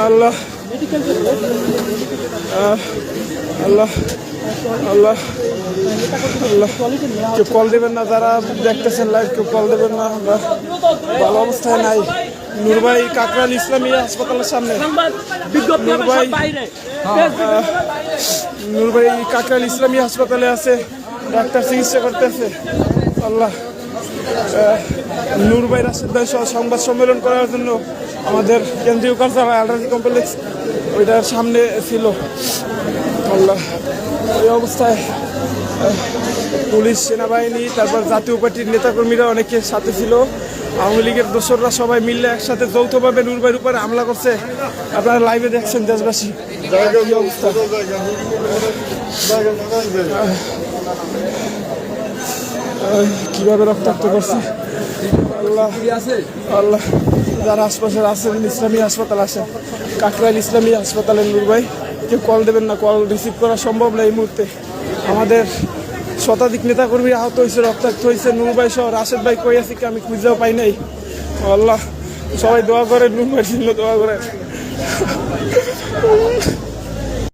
আল্লাহ আল্লাহ আল্লাহ আল্লাহ। কেউ কল দেবেন না, যারা দেখতেছেন লাইভ কেউ কল দেবেন না, আমরা ভালো অবস্থায় নাই। নূর ভাই কাকরাইল ইসলামী হাসপাতালের সামনে। নূর ভাই কাকরাইল ইসলামী হাসপাতালে আছে, ডাক্তার চিকিৎসা করতেছে। আল্লাহ। নূর ভাই রাশেদ ভাই সহ সংবাদ সম্মেলন করার জন্য আমাদের কেন্দ্রীয় কার্যালয় আলরাজি কমপ্লেক্স ওইটার সামনে ছিল। আল্লাহ। এই অবস্থায় পুলিশ, সেনাবাহিনী, তারপর জাতীয় পার্টির নেতাকর্মীরা অনেকে সাথে ছিল। আওয়ামী লীগের দোসররা সবাই মিলে একসাথে যৌথভাবে নূর ভাইয়ের উপরে হামলা করছে। আপনারা লাইভে দেখছেন দেশবাসী কি অবস্থা। কিভাবে রক্তাক্ত করছে। আল্লাহ আল্লাহ। যারা আশপাশের আছেন ইসলামী হাসপাতাল আসেন, কাকরাইল ইসলামী হাসপাতালের নূর ভাই কেউ কল দেবেন না, কল রিসিভ করা সম্ভব না এই মুহূর্তে। আমাদের শতাধিক নেতাকর্মী আহত হয়েছে, রক্তাক্ত হয়েছে। নূর ভাই সহ রাশেদ ভাই কই আছে কি আমি খুঁজেও পাই নাই। আল্লাহ, সবাই দোয়া করে, নূর ভাইয়ের জন্য দোয়া করে।